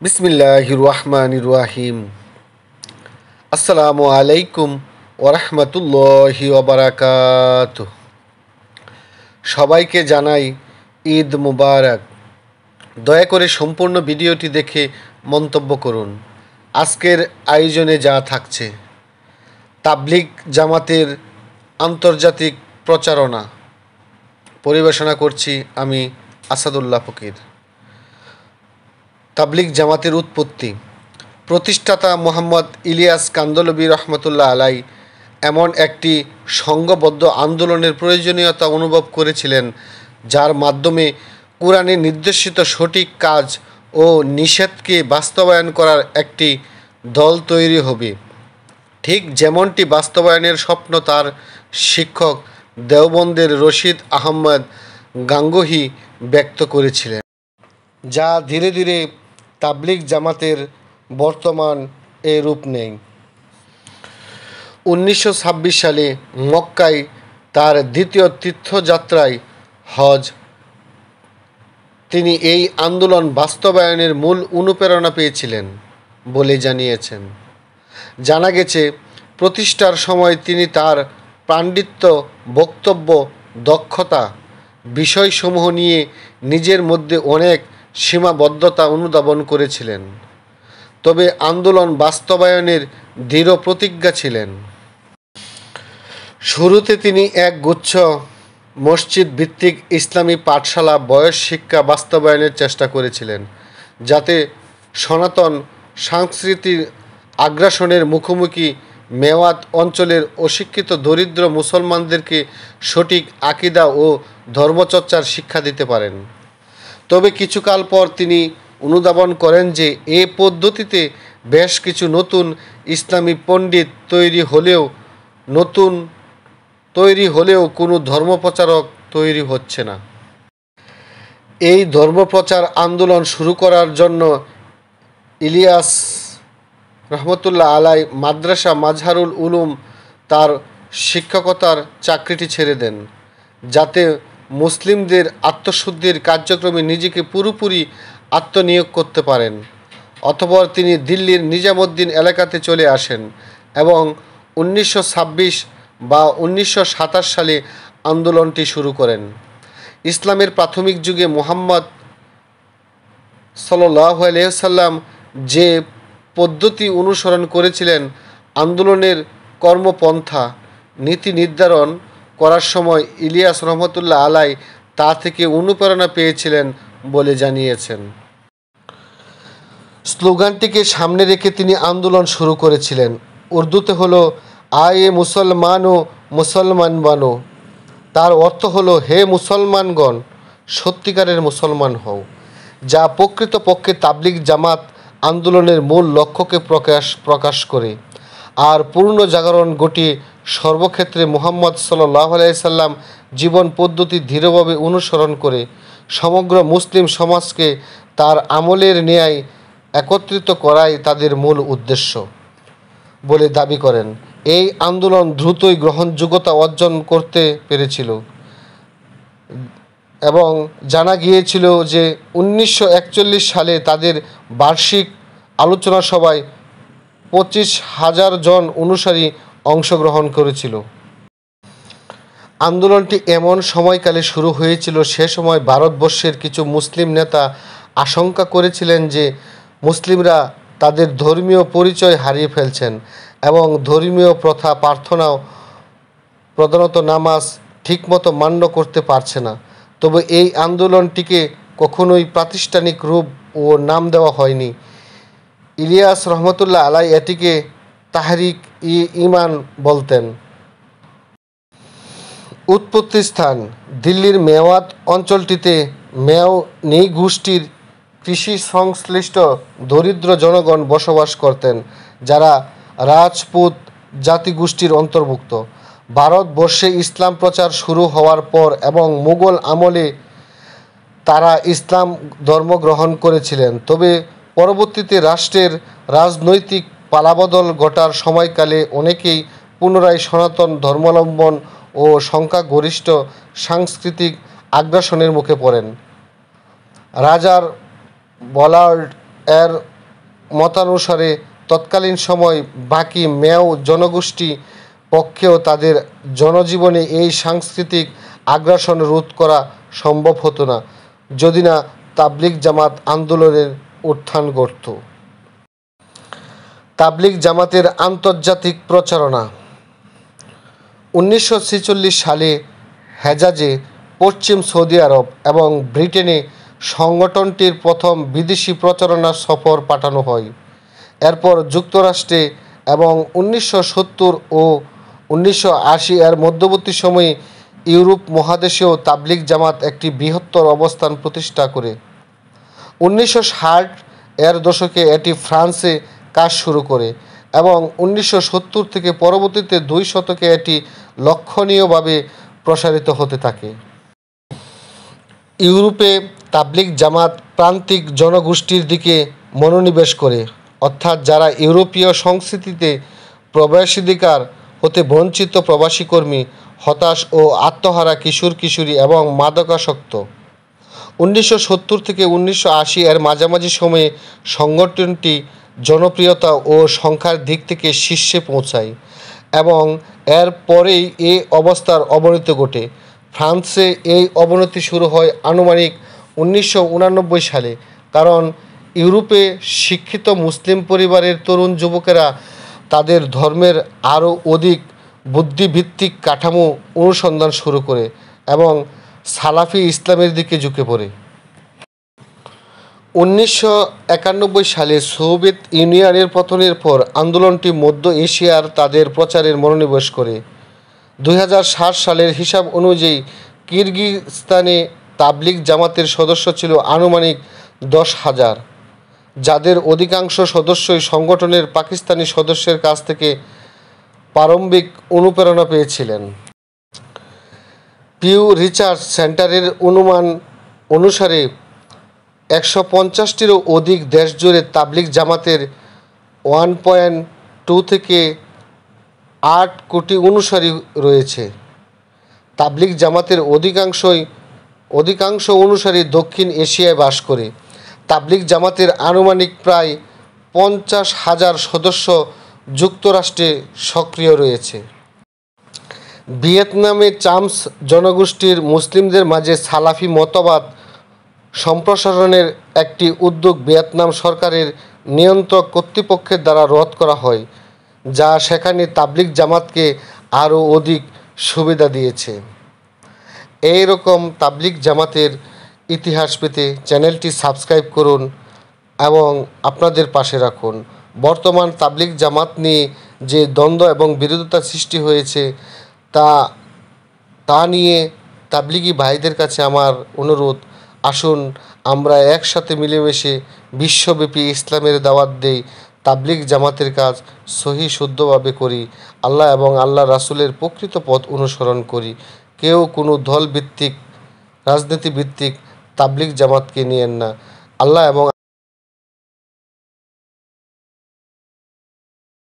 বিসমিল্লাহির রহমানির রহিম। আসসালামু আলাইকুম ওরহমতুল্লাহি ওবারাকাতুহ। সবাইকে জানাই ঈদ মুবারক। দয়া করে সম্পূর্ণ ভিডিওটি দেখে মন্তব্য করুন। আজকের আয়োজনে যা থাকছে: তাবলিগ জামাতের আন্তর্জাতিক প্রচারণা। পরিবেশনা করছি আমি আসাদুল্লাহ ফকির। তাবলিগ জামাতের উৎপত্তি। প্রতিষ্ঠাতা মোহাম্মদ ইলিয়াস কান্দলবী রহমতুল্লাহ আলাই এমন একটি সংঘবদ্ধ আন্দোলনের প্রয়োজনীয়তা অনুভব করেছিলেন, যার মাধ্যমে কুরআনে নির্দেশিত সঠিক কাজ ও নিষেধকে বাস্তবায়ন করার একটি দল তৈরি হবে। ঠিক যেমনটি বাস্তবায়নের স্বপ্ন তার শিক্ষক দেওবন্দের রশিদ আহমদ গাঙ্গুহি ব্যক্ত করেছিলেন, যা ধীরে ধীরে তাবলিগ জামাতের বর্তমান এ রূপ নেয়। 1926 সালে মক্কায় তার দ্বিতীয় তীর্থযাত্রায় হজ তিনি এই আন্দোলন বাস্তবায়নের মূল অনুপ্রেরণা পেয়েছিলেন বলে জানিয়েছেন। জানা গেছে, প্রতিষ্ঠার সময় তিনি তার পাণ্ডিত্য, বক্তব্য, দক্ষতা বিষয়সমূহ নিয়ে নিজের মধ্যে অনেক সীমাবদ্ধতা অনুধাবন করেছিলেন, তবে আন্দোলন বাস্তবায়নের দৃঢ় প্রতিজ্ঞা ছিলেন। শুরুতে তিনি এক গুচ্ছ মসজিদ ভিত্তিক ইসলামী পাঠশালা বয়স শিক্ষা বাস্তবায়নের চেষ্টা করেছিলেন, যাতে সনাতন সংস্কৃতির আগ্রাসনের মুখোমুখি মেওয়াত অঞ্চলের অশিক্ষিত দরিদ্র মুসলমানদেরকে সঠিক আকীদা ও ধর্মচর্চার শিক্ষা দিতে পারেন। তবে কিছুকাল পর তিনি অনুধাবন করেন যে এ পদ্ধতিতে বেশ কিছু নতুন ইসলামী পণ্ডিত তৈরি হলেও কোনো ধর্মপ্রচারক তৈরি হচ্ছে না। এই ধর্মপ্রচার আন্দোলন শুরু করার জন্য ইলিয়াস রহমতুল্লাহ আলাই মাদ্রাসা মাজহারুল উলুম তার শিক্ষকতার চাকরিটি ছেড়ে দেন, যাতে মুসলিমদের আত্মশুদ্ধির কার্যক্রমে নিজেকে পুরোপুরি আত্মনিয়োগ করতে পারেন। অতঃপর তিনি দিল্লির নিজামুদ্দিন এলাকাতে চলে আসেন এবং 1926 বা 1927 সালে আন্দোলনটি শুরু করেন। ইসলামের প্রাথমিক যুগে মুহাম্মদ সাল্লাল্লাহু আলাইহি ওয়াসাল্লাম যে পদ্ধতি অনুসরণ করেছিলেন, আন্দোলনের কর্মপন্থা নীতি নির্ধারণ করার সময় ইলিয়াস রহমতুল্লাহ আলাই তা থেকে অনুপ্রেরণা পেয়েছিলেন বলে জানিয়েছেন। স্লোগানটিকে সামনে রেখে তিনি আন্দোলন শুরু করেছিলেন। উর্দুতে হলো আয়ে মুসলমান ও মুসলমান বানো। তার অর্থ হলো, হে মুসলমানগণ, সত্যিকারের মুসলমান হও, যা প্রকৃতপক্ষে তাবলিগ জামাত আন্দোলনের মূল লক্ষ্যকে প্রকাশ করে আর পূর্ণ জাগরণ ঘটিয়ে সর্বক্ষেত্রে মুহাম্মদ সাল্লাল্লাহু আলাইহি সাল্লাম জীবন পদ্ধতি দৃঢ়ভাবে অনুসরণ করে সমগ্র মুসলিম সমাজকে তার আমলের ন্যায় একত্রিত করাই তাদের মূল উদ্দেশ্য বলে দাবি করেন। এই আন্দোলন দ্রুতই গ্রহণযোগ্যতা অর্জন করতে পেরেছিল এবং জানা গিয়েছিল যে 1941 সালে তাদের বার্ষিক আলোচনা সভায় 25,000 জন অনুসারী অংশগ্রহণ করেছিল। আন্দোলনটি এমন সময়কালে শুরু হয়েছিল, সে সময় ভারতবর্ষের কিছু মুসলিম নেতা আশঙ্কা করেছিলেন যে মুসলিমরা তাদের ধর্মীয় পরিচয় হারিয়ে ফেলছেন এবং ধর্মীয় প্রথা, প্রার্থনাও, প্রধানত নামাজ, ঠিকমতো মান্য করতে পারছে না। তবে এই আন্দোলনটিকে কখনোই প্রাতিষ্ঠানিক রূপ ও নাম দেওয়া হয়নি। ইলিয়াস রহমতুল্লাহ আলাই এটিকে তাহরিক-ই-ইমান বলতেন। উৎপত্তি স্থান: দিল্লির মেওয়াত অঞ্চলটিতে মেওয়ানি গোষ্ঠীর কৃষি সংশ্লিষ্ট দরিদ্র জনগণ বসবাস করতেন, যারা রাজপুত জাতিগোষ্ঠীর অন্তর্ভুক্ত। ভারতবর্ষে ইসলাম প্রচার শুরু হওয়ার পর এবং মুঘল আমলে তারা ইসলাম ধর্ম গ্রহণ করেছিলেন, তবে পরবর্তীতে রাষ্ট্রের রাজনৈতিক পালাবদল ঘটার সময়কালে অনেকেই পুনরায় সনাতন ধর্মাবলম্বন ও সংখ্যাগরিষ্ঠ সাংস্কৃতিক আগ্রাসনের মুখে পড়েন। রাজার বলার্ড এর মতানুসারে তৎকালীন সময় বাকি মেয় জনগোষ্ঠী পক্ষেও তাদের জনজীবনে এই সাংস্কৃতিক আগ্রাসন রোধ করা সম্ভব হতো না যদি না তাবলিগ জামাত আন্দোলনের উত্থান ঘটত। তাবলিগ জামাতের আন্তর্জাতিক প্রচারণা। 1946 সালে হেজাজে, পশ্চিম সৌদি আরব এবং ব্রিটেনে সংগঠনটির প্রথম বিদেশি প্রচারণা সফর পাঠানো হয়। এরপর যুক্তরাষ্ট্রে এবং 1970 ও 1980 এর মধ্যবর্তী সময়ে ইউরোপ মহাদেশেও তাবলিগ জামাত একটি বৃহত্তর অবস্থান প্রতিষ্ঠা করে। 1960 এর দশকে এটি ফ্রান্সে কাজ শুরু করে এবং 1970 থেকে পরবর্তীতে 2 শতকে এটি লক্ষণীয়ভাবে প্রসারিত হতে থাকে। ইউরোপে তাবলিগ জামাত প্রান্তিক জনগোষ্ঠীর দিকে মনোনিবেশ করে, অর্থাৎ যারা ইউরোপীয় সংস্কৃতিতে প্রবেশাধিকার হতে বঞ্চিত, প্রবাসী কর্মী, হতাশ ও আত্মহারা কিশোর কিশোরী এবং মাদকাসক্ত। 1970 থেকে 1980 এর মাঝামাঝি সময়ে সংগঠনটি জনপ্রিয়তা ও সংখ্যার দিক থেকে শীর্ষে পৌঁছায় এবং এর পরেই এই অবস্থার অবনতি ঘটে। ফ্রান্সে এই অবনতি শুরু হয় আনুমানিক 1989 সালে, কারণ ইউরোপে শিক্ষিত মুসলিম পরিবারের তরুণ যুবকেরা তাদের ধর্মের আরও অধিক বুদ্ধিভিত্তিক কাঠামো অনুসন্ধান শুরু করে এবং সালাফি ইসলামের দিকে ঝুঁকে পড়ে। 1991 সালে সোভিয়েত ইউনিয়নের পতনের পর আন্দোলনটি মধ্য এশিয়ার তাদের প্রচারের মনোনিবেশ করে। 2007 সালের হিসাব অনুযায়ী কিরগিজস্তানে তাবলিগ জামাতের সদস্য ছিল আনুমানিক 10,000, যাদের অধিকাংশ সদস্যই সংগঠনের পাকিস্তানি সদস্যের কাছ থেকে প্রারম্ভিক অনুপ্রেরণা পেয়েছিলেন। পিউ রিসার্চ সেন্টারের অনুমান অনুসারে 150টিরও অধিক দেশ জুড়ে তাবলিগ জামাতের 1.2 থেকে 8 কোটি অনুসারী রয়েছে। তাবলিগ জামাতের অধিকাংশ অনুসারী দক্ষিণ এশিয়ায় বাস করে। তাবলিগ জামাতের আনুমানিক প্রায় 50,000 সদস্য যুক্তরাষ্ট্রে সক্রিয় রয়েছে। ভিয়েতনামে চামস জনগোষ্ঠীর মুসলিমদের মাঝে সালাফি মতবাদ সম্প্রসারণের একটি উদ্যোগ ভিয়েতনাম সরকারের নিয়ন্ত্রক কর্তৃপক্ষের দ্বারা রদ করা হয়, যা সেখানে তাবলিগ জামাতকে আরও অধিক সুবিধা দিয়েছে। এই রকম তাবলিগ জামাতের ইতিহাস পেতে চ্যানেলটি সাবস্ক্রাইব করুন এবং আপনাদের পাশে রাখুন। বর্তমান তাবলিগ জামাত নিয়ে যে দ্বন্দ্ব এবং বিরোধিতা সৃষ্টি হয়েছে তা নিয়ে তাবলিগি ভাইদের কাছে আমার অনুরোধ, আসুন আমরা একসাথে মিলেমিশে বিশ্বব্যাপী ইসলামের দাওয়াত দেই, তাবলিগ জামাতের কাজ সহি শুদ্ধভাবে করি, আল্লাহ এবং আল্লাহ রাসূলের প্রকৃত পথ অনুসরণ করি। কেউ কোনো দলভিত্তিক রাজনীতিভিত্তিক তাবলিগ জামাতকে নিয়েন না। আল্লাহ এবং